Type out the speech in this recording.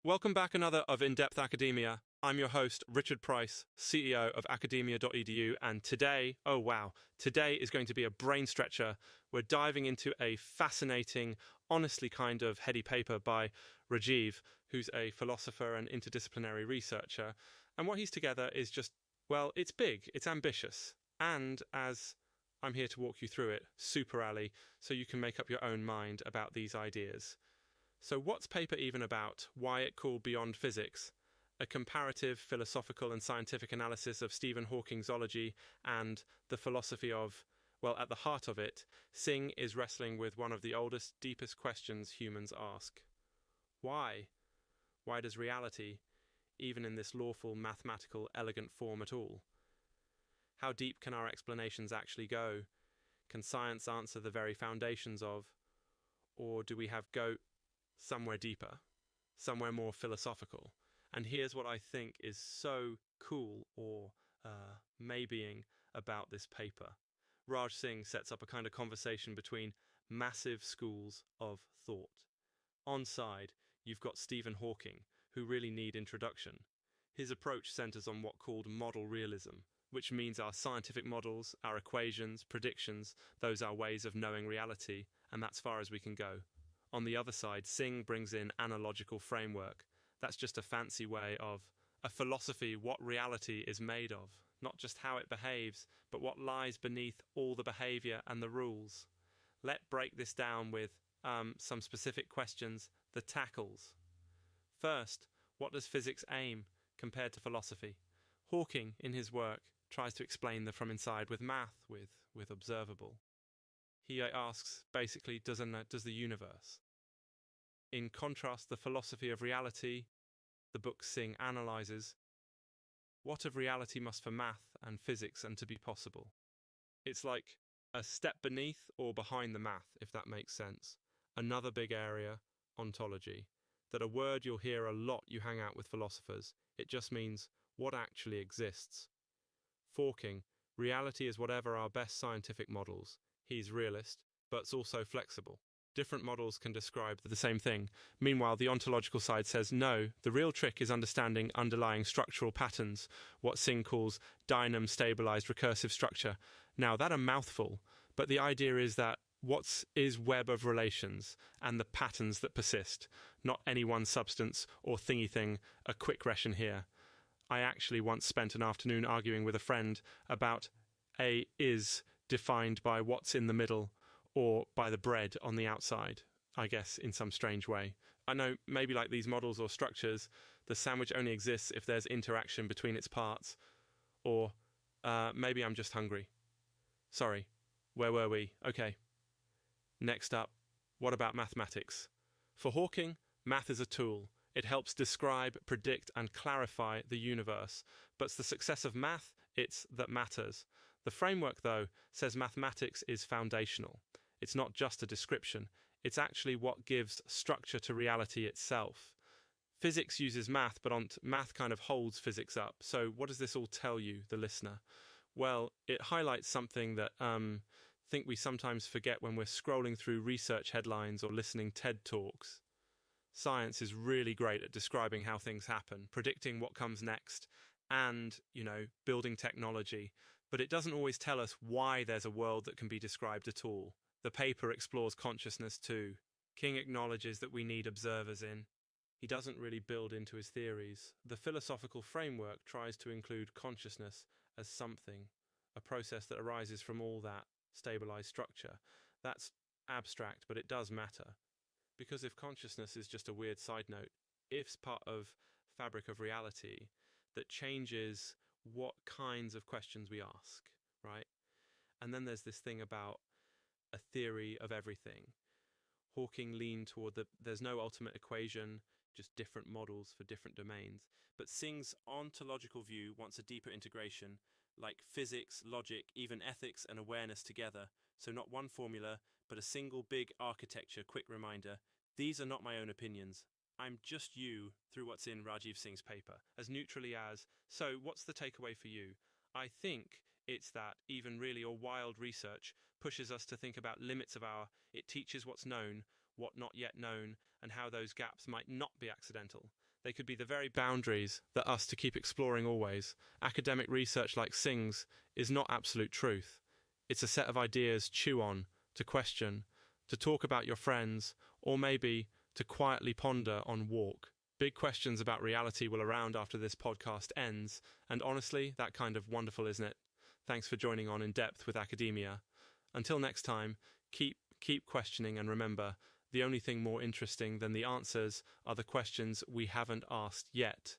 Welcome back another of In-Depth Academia. I'm your host, Richard Price, CEO of academia.edu, and today is going to be a brain stretcher. We're diving into a fascinating, honestly kind of heady paper by Rajiv, who's a philosopher and interdisciplinary researcher, and what he's together is just, well, it's big, it's ambitious, and as I'm here to walk you through it, super alley, so you can make up your own mind about these ideas. So, what's paper even about? Why it called Beyond Physics? A comparative, philosophical, and scientific analysis of Stephen Hawking's zoology and the philosophy of, well, at the heart of it, Singh is wrestling with one of the oldest, deepest questions humans ask. Why? Why does reality, even in this lawful, mathematical, elegant form at all? How deep can our explanations actually go? Can science answer the very foundations of, or do we have go somewhere deeper, somewhere more philosophical? And here's what I think is so cool or maybeing about this paper. Raj Singh sets up a kind of conversation between massive schools of thought. On side, you've got Stephen Hawking, who really need introduction. His approach centers on what called model realism, which means our scientific models, our equations, predictions, those are ways of knowing reality, and that's far as we can go. On the other side, Singh brings in analogical framework. That's just a fancy way of a philosophy what reality is made of, not just how it behaves, but what lies beneath all the behavior and the rules. Let's break this down with some specific questions, the tackles. First, what does physics aim compared to philosophy? Hawking, in his work, tries to explain the from inside with math, with observable. He asks, basically, does the universe? In contrast, the philosophy of reality, the book Singh analyzes, what of reality must for math and physics and to be possible? It's like a step beneath or behind the math, if that makes sense. Another big area, ontology, that a word you'll hear a lot you hang out with philosophers. It just means what actually exists. Forking, reality is whatever our best scientific models. He's realist, but it's also flexible. Different models can describe the same thing. Meanwhile, the ontological side says no, the real trick is understanding underlying structural patterns, what Singh calls dynam stabilized recursive structure. Now, that's a mouthful, but the idea is that what is web of relations and the patterns that persist, not any one substance or thingy thing, a quick ration here. I actually once spent an afternoon arguing with a friend about A is defined by what's in the middle or by the bread on the outside, I guess, in some strange way. I know maybe like these models or structures, the sandwich only exists if there's interaction between its parts, or maybe I'm just hungry. Sorry, where were we? Okay. Next up, what about mathematics? For Hawking, math is a tool. It helps describe, predict, and clarify the universe. But it's the success of math, it's that matters. The framework, though, says mathematics is foundational. It's not just a description. It's actually what gives structure to reality itself. Physics uses math, but math kind of holds physics up. So what does this all tell you, the listener? Well, it highlights something that I think we sometimes forget when we're scrolling through research headlines or listening TED Talks. Science is really great at describing how things happen, predicting what comes next, and, building technology. But it doesn't always tell us why there's a world that can be described at all. The paper explores consciousness too. King acknowledges that we need observers in. He doesn't really build into his theories. The philosophical framework tries to include consciousness as something, a process that arises from all that stabilized structure. That's abstract, but it does matter. Because if consciousness is just a weird side note, if's part of fabric of reality that changes what kinds of questions we ask, right? And then there's this thing about a theory of everything. Hawking leaned toward there's no ultimate equation, just different models for different domains. But Singh's ontological view wants a deeper integration, like physics, logic, even ethics and awareness together. So not one formula, but a single big architecture. Quick reminder, these are not my own opinions. I'm just you through what's in Rajiv Singh's paper, as neutrally as, so what's the takeaway for you? I think it's that even really or wild research pushes us to think about limits of it teaches what's known, what not yet known, and how those gaps might not be accidental. They could be the very boundaries that us to keep exploring always. Academic research like Singh's is not absolute truth. It's a set of ideas to chew on, to question, to talk about your friends, or maybe to quietly ponder on walk. Big questions about reality will around after this podcast ends, and honestly, that kind of wonderful, isn't it? Thanks for joining on In Depth with Academia. Until next time, keep questioning, and remember, the only thing more interesting than the answers are the questions we haven't asked yet.